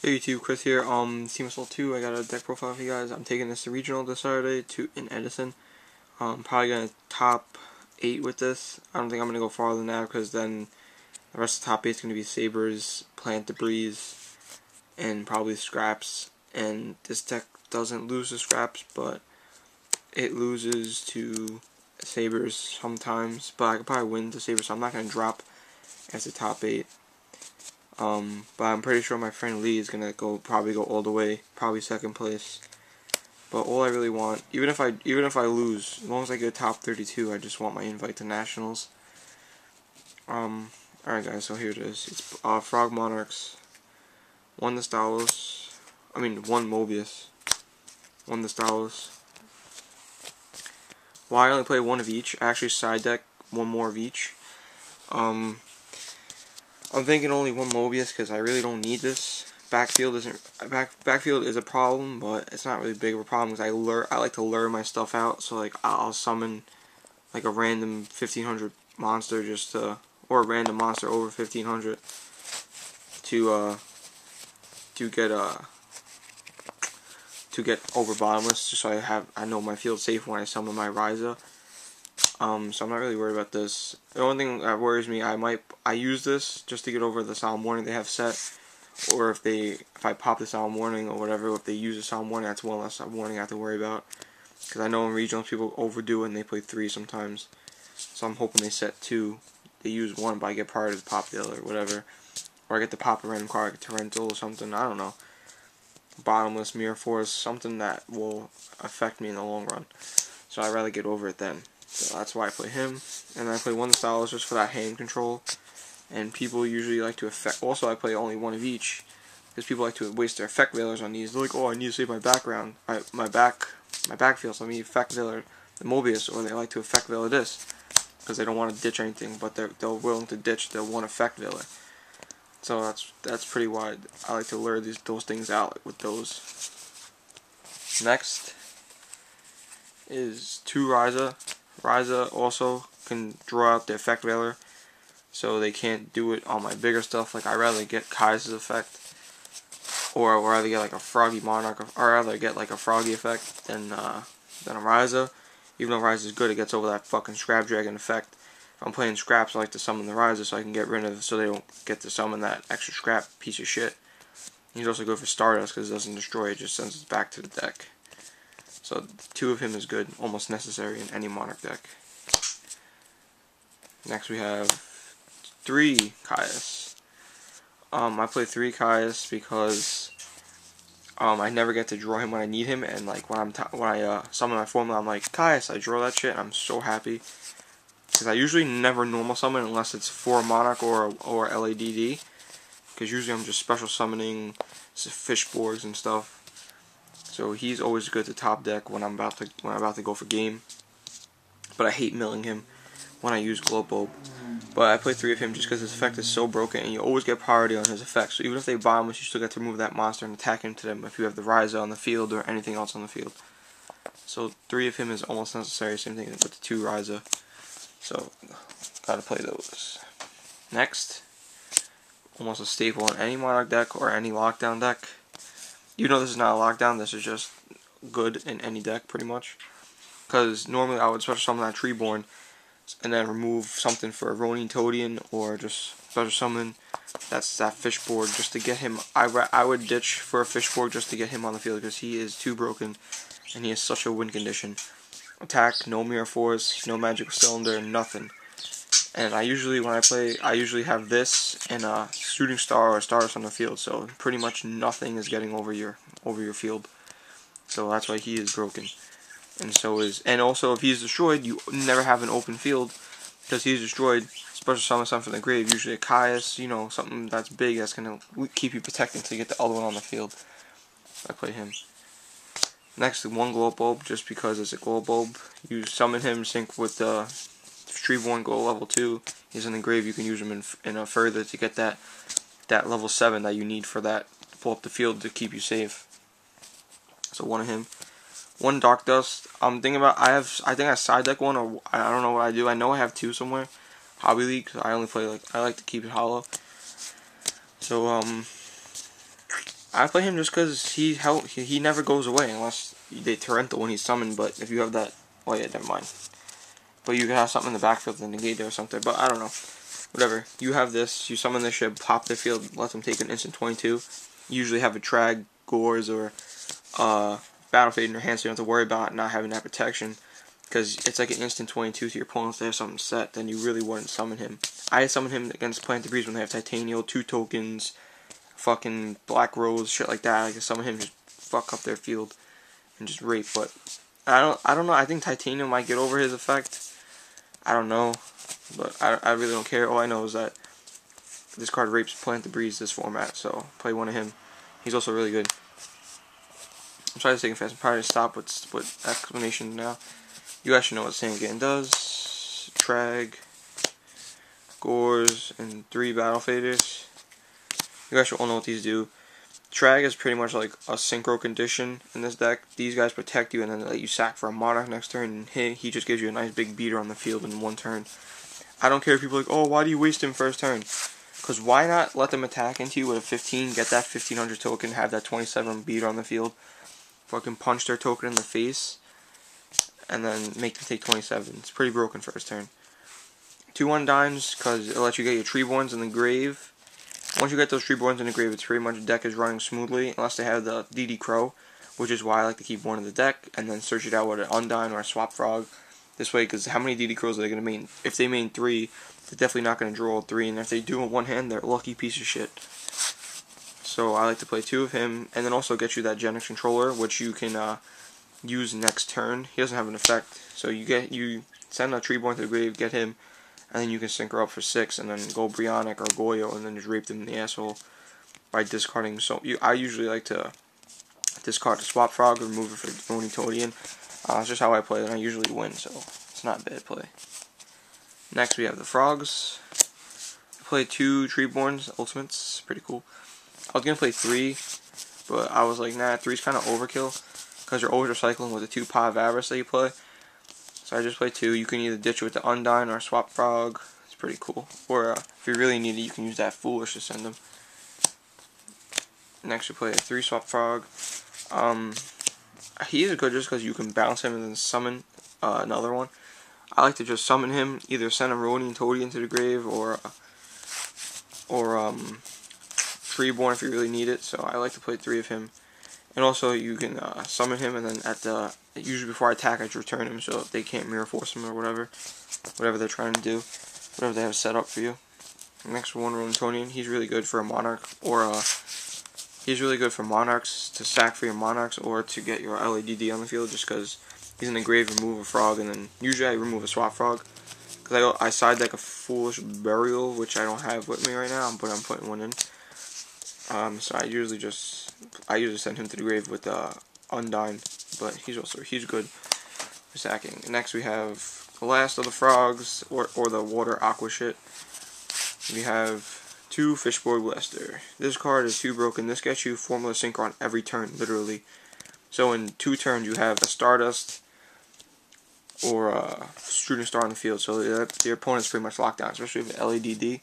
Hey YouTube, Chris here. Team Assault 2, I got a deck profile for you guys. I'm taking this to regional this Saturday in Edison. Probably gonna top 8 with this. I don't think I'm gonna go farther than that because then the rest of the top 8 is gonna be sabers, plant debris, and probably scraps. And this deck doesn't lose the scraps, but it loses to sabers sometimes. But I could probably win the sabers, so I'm not gonna drop as the top 8. But I'm pretty sure my friend Lee is gonna probably go all the way, probably second place. But all I really want, even if I lose, as long as I get top 32, I just want my invite to nationals. Alright guys, so here it is. It's Frog Monarchs, one Mobius, one Stalos. Well, I only play one of each. I actually side deck one more of each. I'm thinking only one Mobius because I really don't need this. Backfield is a problem, but it's not really big of a problem because I like to lure my stuff out. So like I'll summon like a random 1500 monster or a random monster over 1500 to get over bottomless, just so I know my field's safe when I summon my Ryza. So I'm not really worried about this. The only thing that worries me, I use this just to get over the Solemn Warning they have set, or if I pop the Solemn Warning or whatever, if they use the Solemn Warning, that's one less warning I have to worry about. Because I know in regionals people overdo it and they play 3 sometimes. So I'm hoping they set 2. They use 1, but I get prior to pop the other, or whatever. Or I get to pop a random card, like a Torrential or something, I don't know. Bottomless, Mirror Force, something that will affect me in the long run. So I'd rather get over it then. So that's why I play him. And I play one Stalos just for that hand control. And people usually like to effect. Also, I play only one of each because people like to waste their effect veilers on these. They're like, oh, I need to save my background, my backfield, so I need effect veiler the Mobius, or they like to effect veiler this because they don't want to ditch anything, but they're willing to ditch the one effect veiler. So that's pretty wide. I like to lure those things out with those. Next is 2 Ryza. Ryza also can draw out the effect veiler, so they can't do it on my bigger stuff. Like, I'd rather get Kai's effect, or I'd rather get like a Froggy Monarch, or I'd rather get like a Froggy effect than a Ryza. Even though Ryza is good, it gets over that fucking Scrap Dragon effect. If I'm playing scraps, I like to summon the Ryza so I can get rid of, so they don't get to summon that extra scrap piece of shit. He's also good for Stardust because it doesn't destroy it, just sends it back to the deck. So 2 of him is good, almost necessary in any Monarch deck. Next we have 3 Caius. I play 3 Caius because I never get to draw him when I need him, and like when I summon my formula, I'm like, Caius, I draw that shit, and I'm so happy. Because I usually never normal summon unless it's for Monarch or LADD. Because usually I'm just special summoning fish boards and stuff. So he's always good to top deck when I'm about to go for game. But I hate milling him when I use Glow Bulb. But I play 3 of him just because his effect is so broken, and you always get priority on his effects. So even if they bottomless, you still get to remove that monster and attack into them if you have the Ryza on the field or anything else on the field. So 3 of him is almost necessary. Same thing with the 2 Ryza. So gotta play those. Next, almost a staple in any Monarch deck or any lockdown deck. You know this is not a lockdown, this is just good in any deck pretty much. Because normally I would special summon that Treeborn and then remove something for a Ronin Toadian, or just special summon that fish board just to get him. I would ditch for a fish board just to get him on the field because he is too broken and he has such a win condition. Attack, no Mirror Force, no Magical Cylinder, nothing. And when I play, I usually have this and a Shooting Star or Stardust on the field, so pretty much nothing is getting over your field. So that's why he is broken. And also if he's destroyed, you never have an open field because he's destroyed. Special summon something from the grave, usually a Caius, you know, something that's big that's gonna keep you protected until you get the other one on the field. I play him. Next, 1 Glow Bulb, just because it's a Glow Bulb. You summon him, sync with the Treeborn, go level 2. He's in the grave, you can use him in a further to get that level 7 that you need for that, pull up the field to keep you safe. So 1 of him. 1 Dark Dust. I'm thinking about, I think I side deck 1, or I don't know what I do. I know I have 2 somewhere. Hobby League, because I only play, I like to keep it hollow. So, I play him just because he never goes away unless they Torrential when he's summoned. But if you have that, oh yeah, never mind. But you can have something in the backfield to negate it or something. But I don't know. Whatever. You have this. You summon this ship, pop the field, let them take an instant 22. You usually have a Trag, Gores, or Battle Fade in your hand, so you don't have to worry about not having that protection. Because it's like an instant 22 to your opponent if they have something set, then you really wouldn't summon him. I summon him against Plant the Breeze when they have Titanial, 2 tokens, fucking Black Rose, shit like that. I can summon him, just fuck up their field and just rape. But I don't know. I think Titanium might get over his effect. I don't know, but I really don't care. All I know is that this card rapes Plant the Breeze this format, so play one of him. He's also really good. I'm sorry to take it fast. I'm probably to stop with explanations now. You guys should know what Sandgain does. Trag, Gores, and 3 Battle Faders. You guys should all know what these do. Trag is pretty much like a synchro condition in this deck. These guys protect you and then they let you sack for a Monarch next turn, and he just gives you a nice big beater on the field in one turn. I don't care if people are like, oh, why do you waste him first turn? Because why not let them attack into you with a 15, get that 1500 token, have that 27 beater on the field, fucking punch their token in the face, and then make them take 27. It's pretty broken first turn. 2 Undines, because it lets you get your Treeborns in the grave. Once you get those Treeborns in the grave, it's pretty much the deck is running smoothly, unless they have the DD Crow, which is why I like to keep one in the deck, and then search it out with an Undine or a Swap Frog. This way, because how many DD Crows are they going to main? If they main 3, they're definitely not going to draw 3, and if they do in one hand, they're a lucky piece of shit. So I like to play 2 of him, and then also get you that Genix Controller, which you can use next turn. He doesn't have an effect, so you send a Treeborn to the grave, get him, and then you can sync her up for 6, and then go Brionic or Goyo, and then just rape them in the asshole by discarding. So I usually like to discard the Swap Frog, remove it for Onitodian. It's just how I play, and I usually win, so it's not bad play. Next we have the Frogs. I played 2 Treeborns Ultimates, pretty cool. I was gonna play 3, but I was like, nah, 3's kind of overkill, because you're always recycling with the 2 Pot of Avarice that you play. So I just play 2. You can either ditch it with the Undine or Swap Frog. It's pretty cool. Or if you really need it, you can use that Foolish to send them. Next we play a 3 Swap Frog. He is good just because you can bounce him and then summon another one. I like to just summon him, either send a Roni and Toadie into the grave, or Treeborn if you really need it. So I like to play 3 of him. And also you can summon him, and then usually before I attack I just return him, so if they can't Mirror Force him or whatever they're trying to do, whatever they have set up for you. Next one, Ronitonian. He's really good for a Monarch, or he's really good for Monarchs, to sack for your Monarchs, or to get your LADD on the field, just because he's in the grave, remove a Frog, and then usually I remove a Swap Frog, because I side deck a Foolish Burial, which I don't have with me right now, but I'm putting one in. So I usually send him to the grave with Undine, but he's good for sacking. Next we have the last of the Frogs, or the Water Aqua shit. We have 2 Fishboard Blaster. This card is too broken. This gets you Formula Synchro on every turn, literally. So in 2 turns you have a Stardust or a Shooting Star on the field, so your opponent's pretty much locked down, especially with LADD.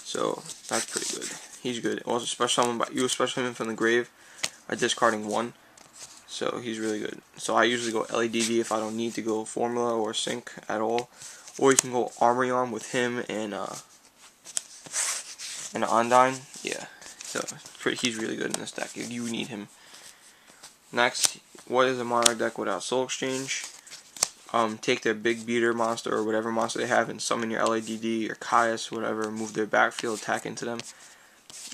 So that's pretty good. He's good. Also special summon from the grave by discarding 1. So he's really good. So I usually go LADD if I don't need to go Formula or Sync at all. Or you can go Armorion with him and Undine. Yeah. So he's really good in this deck if you need him. Next, what is a Monarch deck without Soul Exchange? Take their big beater monster or whatever monster they have and summon your LADD or Caius, whatever, move their backfield, attack into them.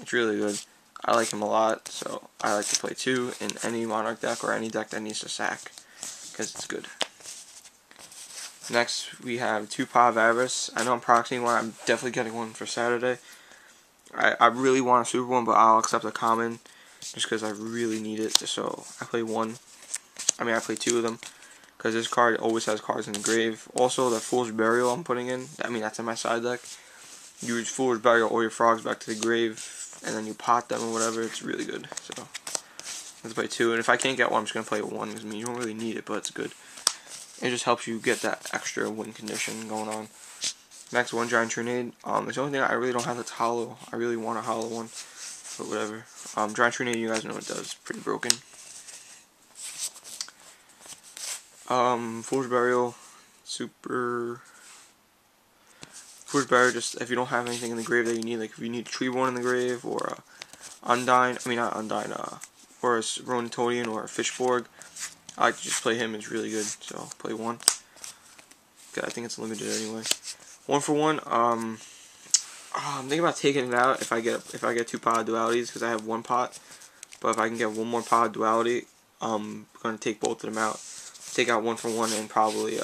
It's really good. I like him a lot, so I like to play 2 in any Monarch deck or any deck that needs to sack, because it's good. Next, we have 2 Pot of Avarice. I know I'm proxying one. I'm definitely getting one for Saturday. I really want a super one, but I'll accept a common just because I really need it. So I play 2 of them, because this card always has cards in the grave. Also, the Foolish Burial I'm putting in, that's in my side deck. You use Foolish Burial all your Frogs back to the grave, and then you pot them or whatever. It's really good. So let's play 2, and if I can't get one, I'm just going to play 1, because you don't really need it, but it's good. It just helps you get that extra win condition going on. Next one, Giant Tornado. It's the only thing I really don't have that's hollow. I really want a hollow one. but whatever. Giant Tornado, you guys know what it does. Pretty broken. Foolish Burial, super. Foolish Burial, just if you don't have anything in the grave that you need, like if you need a Treeborn in the grave, or Undyne, not Undyne, or a Ronitodian, or a Fishborg, I like to just play him. It's really good, so play one. Okay, I think it's limited anyway. 1 for 1. I'm thinking about taking it out if I get 2 pod dualities, because I have 1 pot. But if I can get 1 more pod duality, I'm gonna take both of them out. Take out 1 for 1 and probably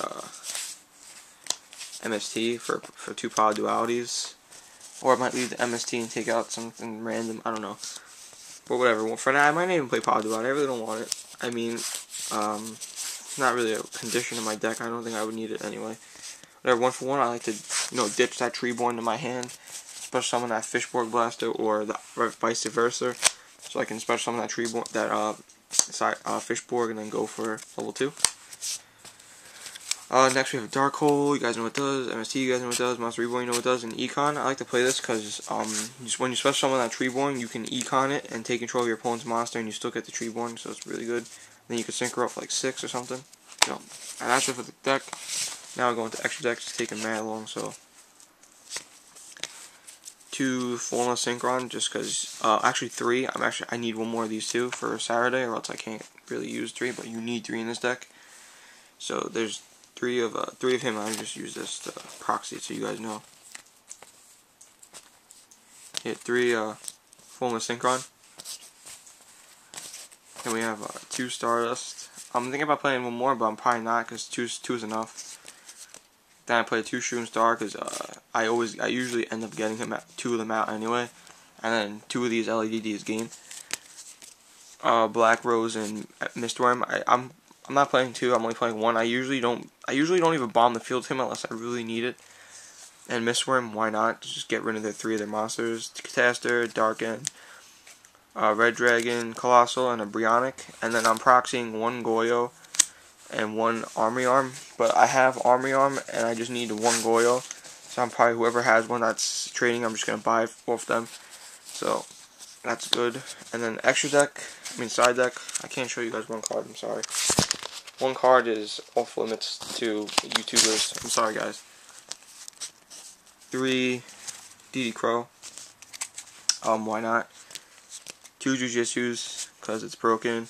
MST for 2 pod dualities, or I might leave the MST and take out something random. I don't know, but whatever. For now, I might not even play pod duality. I really don't want it. I mean, it's not really a condition in my deck. I don't think I would need it anyway. Whatever. 1 for 1. I like to ditch that Treeborn to my hand, special summon that Fishborg Blaster, or the vice versa, so I can special summon that Treeborn, that Fishborg, and then go for level 2. Next we have Dark Hole, you guys know what it does. MST, you guys know what it does. Monster Reborn, you know what it does. And Econ, I like to play this because just when you special summon that Treeborn, you can Econ it and take control of your opponent's monster, and you still get the Treeborn, so it's really good. Then you can sync her up like 6 or something. So, and that's it for the deck. Now we're going to extra decks. It's taking mad long, so 2 Formless Synchron, just because, actually 3. I need 1 more of these 2 for Saturday, or else I can't really use 3, but you need 3 in this deck. So there's 3 of him. I just use this to proxy it, so you guys know. Hit 3 Formless Synchron. Then we have 2 Stardust. I'm thinking about playing 1 more, but I'm probably not, because 2 is enough. Then I play 2 Shroom Star, because I usually end up getting 2 of them out anyway, and then 2 of these LEDs gain. Black Rose and Mistworm. I'm not playing 2. I'm only playing 1. I usually don't even bomb the field to him unless I really need it. And Mistworm, why not? Just get rid of the 3 of their monsters: Catastor, Darken, Red Dragon, Colossal, and a Brionic. And then I'm proxying 1 Goyo and 1 Armory Arm. But I have Armory Arm, and I just need 1 Goyo. So I'm probably, whoever has one that's trading, I'm just going to buy off them. So that's good. And then extra deck, side deck. I can't show you guys 1 card, I'm sorry. 1 card is off limits to YouTubers. I'm sorry, guys. 3 DD Crow. Why not? 2 Jujitsus, because it's broken.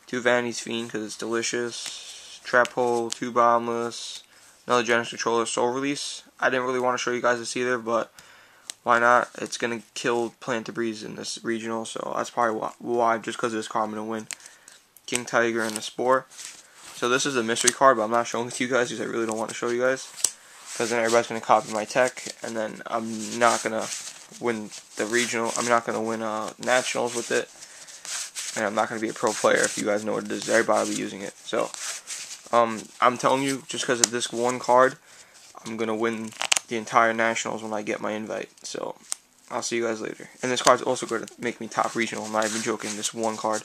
2 Vanity's Fiend, because it's delicious. Trap Hole, 2 Bombless. Another Genesis Controller, Soul Release. I didn't really want to show you guys this either, but why not? It's going to kill Plant Debris in this regional, so that's probably why, just because of this card I'm going to win. King Tiger and the Spore. So this is a mystery card, but I'm not showing it to you guys because I really don't want to show you guys, because then everybody's going to copy my tech, and then I'm not going to win the regional. I'm not going to win nationals with it, and I'm not going to be a pro player if you guys know what it is. Everybody will be using it. So I'm telling you, just because of this 1 card, I'm going to win the entire nationals when I get my invite. So I'll see you guys later. And this card's also going to make me top regional. I'm not even joking. This 1 card.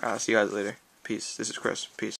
I'll see you guys later. Peace. This is Chris. Peace.